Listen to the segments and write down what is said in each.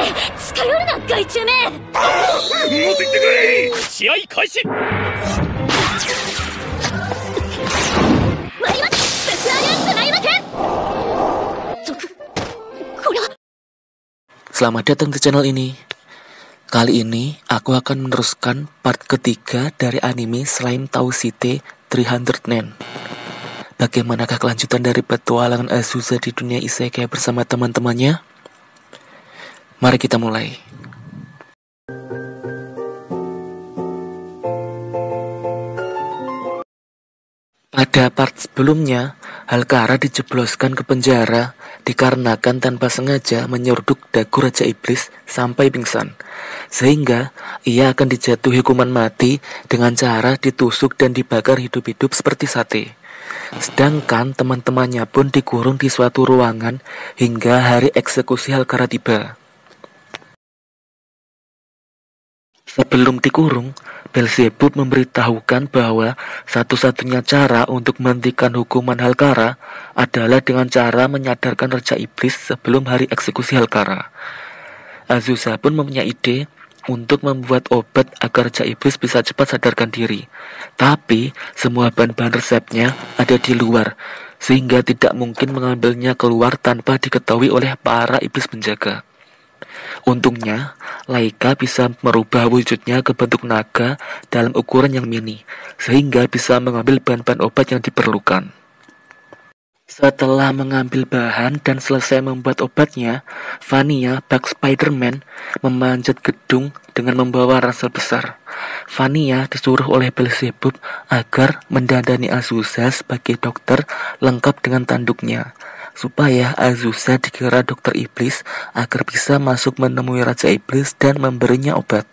近寄るな害虫め。戻ってきてくれ。試合開始。割り巻きスペシャル使い分け。Selamat datang di channel ini. Kali ini aku akan meneruskan part ketiga dari anime Slime Tausite 309. Bagaimanakah kelanjutan dari petualangan Azusa di dunia isekai bersama teman-temannya? Mari kita mulai. Pada part sebelumnya, Halkara dijebloskan ke penjara dikarenakan tanpa sengaja menyeruduk dagu Raja Iblis sampai pingsan, sehingga ia akan dijatuhi hukuman mati dengan cara ditusuk dan dibakar hidup-hidup seperti sate. Sedangkan teman-temannya pun dikurung di suatu ruangan hingga hari eksekusi Halkara tiba. Sebelum dikurung, Belzebub memberitahukan bahwa satu-satunya cara untuk menghentikan hukuman Halkara adalah dengan cara menyadarkan Raja Iblis sebelum hari eksekusi Halkara. Azusa pun mempunyai ide untuk membuat obat agar Raja Iblis bisa cepat sadarkan diri. Tapi semua bahan-bahan resepnya ada di luar, sehingga tidak mungkin mengambilnya keluar tanpa diketahui oleh para iblis penjaga. Untungnya, Laika bisa merubah wujudnya ke bentuk naga dalam ukuran yang mini, sehingga bisa mengambil bahan-bahan obat yang diperlukan. Setelah mengambil bahan dan selesai membuat obatnya, Vania, bug Spider-Man, memanjat gedung dengan membawa ransel besar. Vania disuruh oleh Belzebub agar mendandani Azusa sebagai dokter lengkap dengan tanduknya, supaya Azusa dikira dokter iblis agar bisa masuk menemui Raja Iblis dan memberinya obat.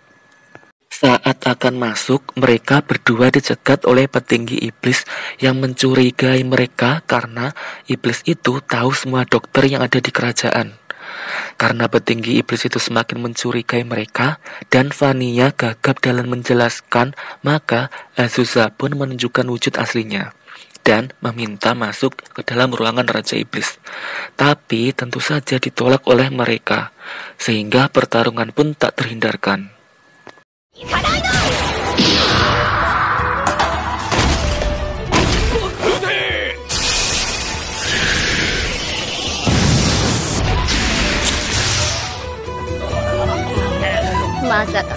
Saat akan masuk, mereka berdua dicegat oleh petinggi iblis yang mencurigai mereka karena iblis itu tahu semua dokter yang ada di kerajaan. Karena petinggi iblis itu semakin mencurigai mereka dan Vania gagap dalam menjelaskan, maka Azusa pun menunjukkan wujud aslinya dan meminta masuk ke dalam ruangan Raja Iblis. Tapi tentu saja ditolak oleh mereka, sehingga pertarungan pun tak terhindarkan.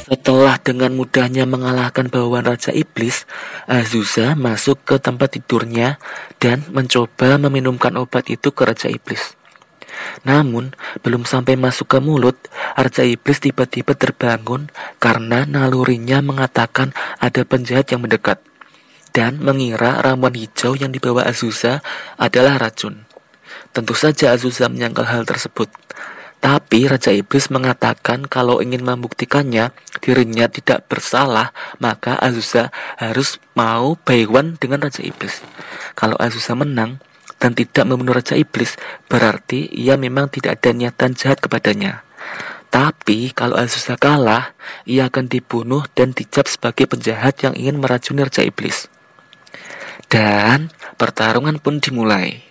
Setelah dengan mudahnya mengalahkan bawahan Raja Iblis, Azusa masuk ke tempat tidurnya dan mencoba meminumkan obat itu ke Raja Iblis. Namun, belum sampai masuk ke mulut, Raja Iblis tiba-tiba terbangun karena nalurinya mengatakan ada penjahat yang mendekat dan mengira ramuan hijau yang dibawa Azusa adalah racun. Tentu saja Azusa menyangkal hal tersebut. Tapi Raja Iblis mengatakan kalau ingin membuktikannya dirinya tidak bersalah, maka Azusa harus mau baiwan dengan Raja Iblis. Kalau Azusa menang dan tidak membunuh Raja Iblis, berarti ia memang tidak ada niatan jahat kepadanya. Tapi kalau Azusa kalah, ia akan dibunuh dan dicap sebagai penjahat yang ingin meracuni Raja Iblis. Dan pertarungan pun dimulai.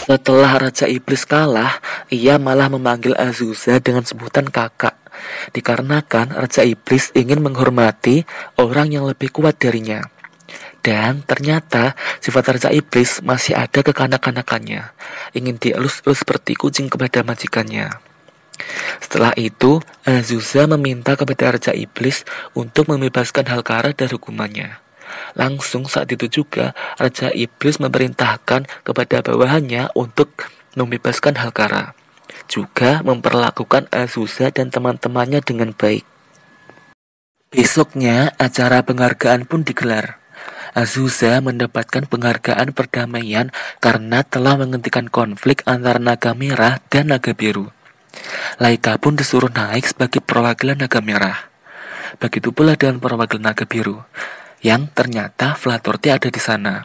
Setelah Raja Iblis kalah, ia malah memanggil Azusa dengan sebutan kakak, dikarenakan Raja Iblis ingin menghormati orang yang lebih kuat darinya. Dan ternyata sifat Raja Iblis masih ada kekanak-kanakannya, ingin dielus-elus seperti kucing kepada majikannya. Setelah itu, Azusa meminta kepada Raja Iblis untuk membebaskan Halkara dari hukumannya. Langsung saat itu juga, Raja Iblis memerintahkan kepada bawahannya untuk membebaskan Halkara, juga memperlakukan Azusa dan teman-temannya dengan baik. Besoknya, acara penghargaan pun digelar. Azusa mendapatkan penghargaan perdamaian karena telah menghentikan konflik antara naga merah dan naga biru. Laika pun disuruh naik sebagai perwakilan naga merah. Begitu pula dengan perwakilan naga biru, yang ternyata Flatorti ada di sana.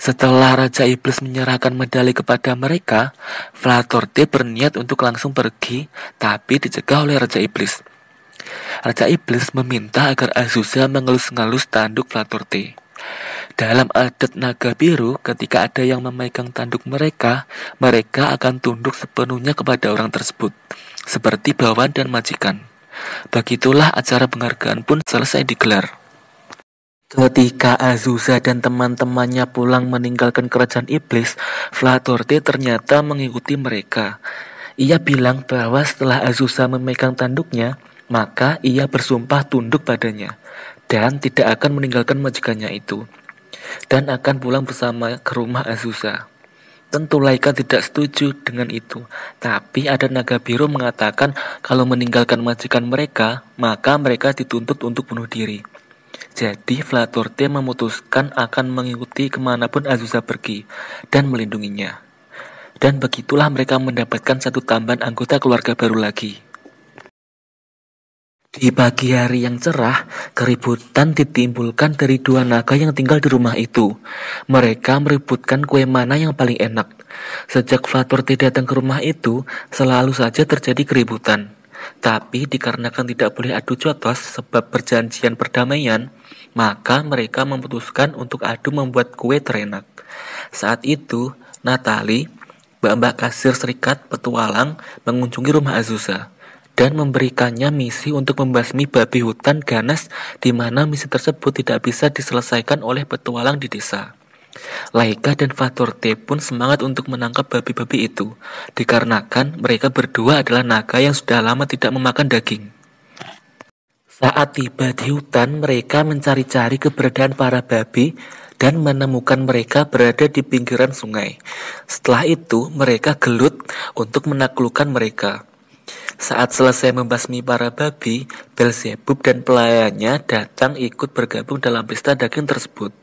Setelah Raja Iblis menyerahkan medali kepada mereka, Flatorte berniat untuk langsung pergi, tapi dicegah oleh Raja Iblis. Raja Iblis meminta agar Azusa mengelus-ngelus tanduk Flatorte. Dalam adat naga biru, ketika ada yang memegang tanduk mereka, mereka akan tunduk sepenuhnya kepada orang tersebut, seperti bawahan dan majikan. Begitulah acara penghargaan pun selesai digelar. Ketika Azusa dan teman-temannya pulang meninggalkan kerajaan iblis, Flatorte ternyata mengikuti mereka. Ia bilang bahwa setelah Azusa memegang tanduknya, maka ia bersumpah tunduk padanya dan tidak akan meninggalkan majikannya itu, dan akan pulang bersama ke rumah Azusa. Tentu Laika tidak setuju dengan itu, tapi ada naga biru mengatakan kalau meninggalkan majikan mereka, maka mereka dituntut untuk bunuh diri. Jadi Flatorte memutuskan akan mengikuti kemanapun Azusa pergi dan melindunginya. Dan begitulah mereka mendapatkan satu tambahan anggota keluarga baru lagi. Di pagi hari yang cerah, keributan ditimbulkan dari dua naga yang tinggal di rumah itu. Mereka meributkan kue mana yang paling enak. Sejak Flatorte datang ke rumah itu, selalu saja terjadi keributan. Tapi dikarenakan tidak boleh adu jotos sebab perjanjian perdamaian, maka mereka memutuskan untuk adu membuat kue terenak. Saat itu, Natali, mbak-mbak kasir serikat petualang, mengunjungi rumah Azusa dan memberikannya misi untuk membasmi babi hutan ganas, di mana misi tersebut tidak bisa diselesaikan oleh petualang di desa. Laika dan Flatorte pun semangat untuk menangkap babi-babi itu, dikarenakan mereka berdua adalah naga yang sudah lama tidak memakan daging. Saat tiba di hutan, mereka mencari-cari keberadaan para babi dan menemukan mereka berada di pinggiran sungai. Setelah itu, mereka gelut untuk menaklukkan mereka. Saat selesai membasmi para babi, Belzebub dan pelayannya datang ikut bergabung dalam pesta daging tersebut.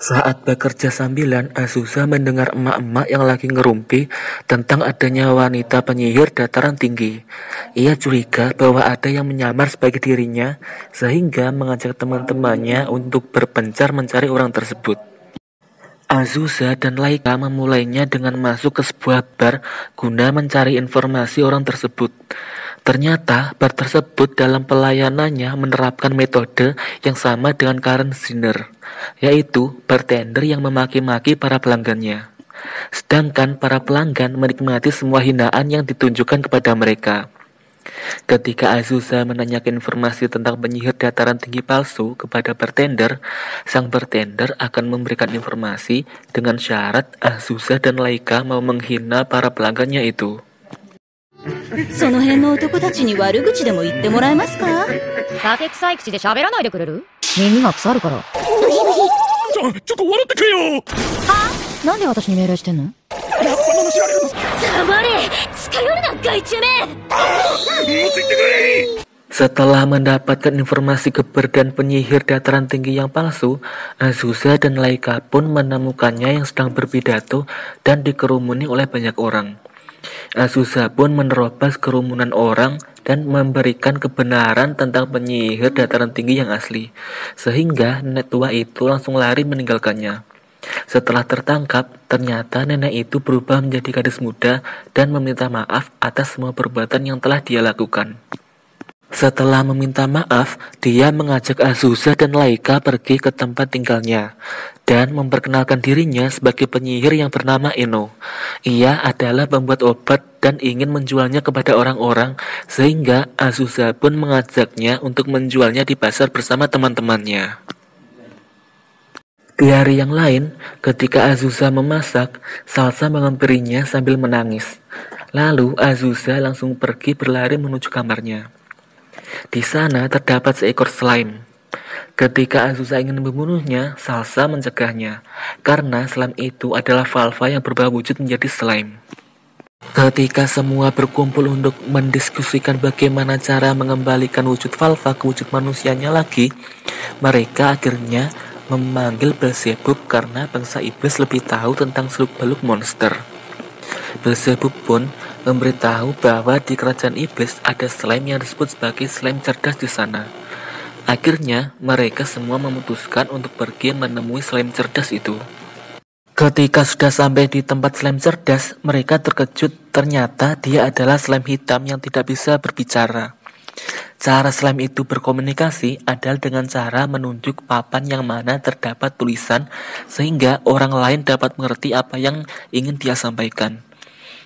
Saat bekerja sambilan, Azusa mendengar emak-emak yang lagi ngerumpi tentang adanya wanita penyihir dataran tinggi. Ia curiga bahwa ada yang menyamar sebagai dirinya, sehingga mengajak teman-temannya untuk berpencar mencari orang tersebut. Azusa dan Laika memulainya dengan masuk ke sebuah bar guna mencari informasi orang tersebut. Ternyata bar tersebut dalam pelayanannya menerapkan metode yang sama dengan Karen Zinner, yaitu bartender yang memaki-maki para pelanggannya. Sedangkan para pelanggan menikmati semua hinaan yang ditunjukkan kepada mereka. Ketika Azusa menanyakan informasi tentang penyihir dataran tinggi palsu kepada bartender, sang bartender akan memberikan informasi dengan syarat Azusa dan Laika mau menghina para pelanggannya itu. その辺の男たちに悪口でも言ってもらえますか？酒臭い口で喋らないでくれる？耳が腐るから。ちょっと笑ってくれよ。なんで私に命令してんの？サバレ近寄るな害虫め。もうついてくれ。 Setelah mendapatkan informasi keberadaan penyihir dataran tinggi yang palsu, Azusa dan Laika pun menemukannya yang sedang berpidato dan dikerumuni oleh banyak orang. Azusa pun menerobos kerumunan orang dan memberikan kebenaran tentang penyihir dataran tinggi yang asli, sehingga nenek tua itu langsung lari meninggalkannya. Setelah tertangkap, ternyata nenek itu berubah menjadi gadis muda dan meminta maaf atas semua perbuatan yang telah dia lakukan. Setelah meminta maaf, dia mengajak Azusa dan Laika pergi ke tempat tinggalnya dan memperkenalkan dirinya sebagai penyihir yang bernama Eno. Ia adalah pembuat obat dan ingin menjualnya kepada orang-orang, sehingga Azusa pun mengajaknya untuk menjualnya di pasar bersama teman-temannya. Di hari yang lain, ketika Azusa memasak, Salsa menghampirinya sambil menangis. Lalu Azusa langsung pergi berlari menuju kamarnya. Di sana terdapat seekor slime. Ketika Azusa ingin membunuhnya, Salsa mencegahnya, karena slime itu adalah Valva yang berubah wujud menjadi slime. Ketika semua berkumpul untuk mendiskusikan bagaimana cara mengembalikan wujud Valva ke wujud manusianya lagi, mereka akhirnya memanggil Belzebub karena bangsa iblis lebih tahu tentang seluk-beluk monster. Belzebub pun memberitahu bahwa di kerajaan iblis ada slime yang disebut sebagai slime cerdas di sana. Akhirnya, mereka semua memutuskan untuk pergi menemui slime cerdas itu. Ketika sudah sampai di tempat slime cerdas, mereka terkejut ternyata dia adalah slime hitam yang tidak bisa berbicara. Cara slime itu berkomunikasi adalah dengan cara menunjuk papan yang mana terdapat tulisan sehingga orang lain dapat mengerti apa yang ingin dia sampaikan.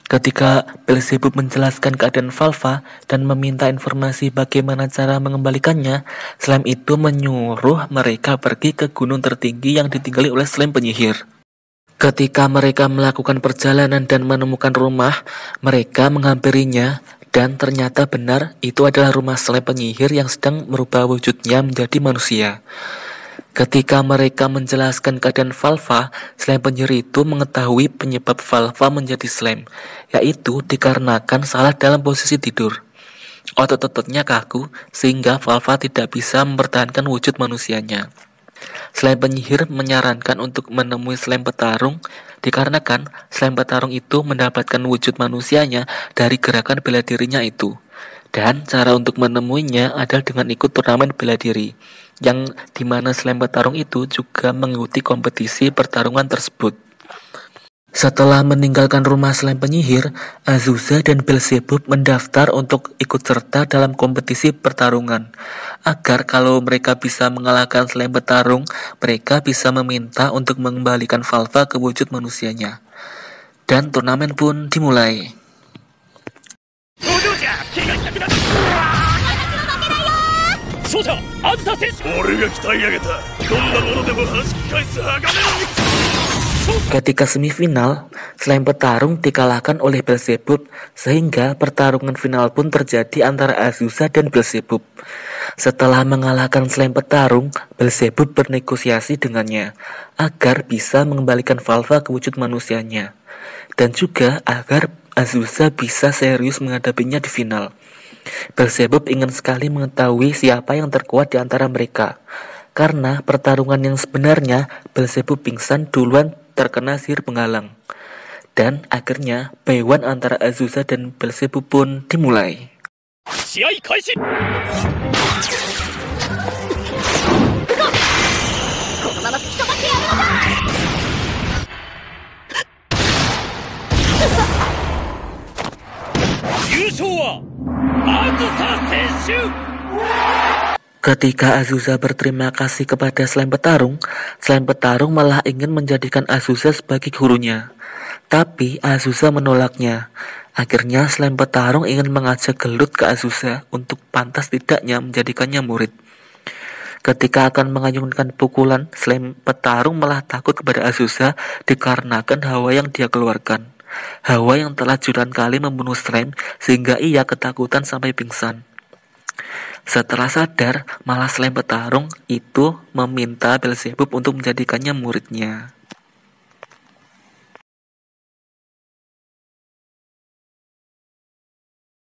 Ketika Beelzebub menjelaskan keadaan Valva dan meminta informasi bagaimana cara mengembalikannya, slime itu menyuruh mereka pergi ke gunung tertinggi yang ditinggali oleh slime penyihir. Ketika mereka melakukan perjalanan dan menemukan rumah, mereka menghampirinya dan ternyata benar itu adalah rumah slime penyihir yang sedang merubah wujudnya menjadi manusia. Ketika mereka menjelaskan keadaan Valva, slime penyihir itu mengetahui penyebab Valva menjadi slime, yaitu dikarenakan salah dalam posisi tidur. Otot-ototnya kaku sehingga Valva tidak bisa mempertahankan wujud manusianya. Slime penyihir menyarankan untuk menemui slime petarung dikarenakan slime petarung itu mendapatkan wujud manusianya dari gerakan bela dirinya itu. Dan cara untuk menemuinya adalah dengan ikut turnamen bela diri, yang dimana slime petarung itu juga mengikuti kompetisi pertarungan tersebut. Setelah meninggalkan rumah slime penyihir, Azusa dan Beelzebub mendaftar untuk ikut serta dalam kompetisi pertarungan. Agar kalau mereka bisa mengalahkan slime petarung, mereka bisa meminta untuk mengembalikan Valva ke wujud manusianya. Dan turnamen pun dimulai. 勝者あずさ選手俺が鍛え上げたどんなものでも弾き返す鋼の Ketika semifinal, slime petarung dikalahkan oleh Beelzebub sehingga pertarungan final pun terjadi antara Azusa dan Beelzebub. Setelah mengalahkan slime petarung, Beelzebub bernegosiasi dengannya agar bisa mengembalikan Valva ke wujud manusianya dan juga agar Azusa bisa serius menghadapinya di final. Beelzebub ingin sekali mengetahui siapa yang terkuat di antara mereka. Karena pertarungan yang sebenarnya, Beelzebub pingsan duluan terkena sihir penghalang. Dan akhirnya, P1 antara Azusa dan Beelzebub pun dimulai. 試合開始 優勝はあずさ選手 Ketika Azusa berterima kasih kepada slime petarung malah ingin menjadikan Azusa sebagai gurunya. Tapi Azusa menolaknya. Akhirnya slime petarung ingin mengajak gelut ke Azusa untuk pantas tidaknya menjadikannya murid. Ketika akan mengayunkan pukulan, slime petarung malah takut kepada Azusa dikarenakan hawa yang dia keluarkan. Hawa yang telah jutaan kali membunuh slime sehingga ia ketakutan sampai pingsan. Setelah sadar, malah slime petarung itu meminta Beelzebub untuk menjadikannya muridnya.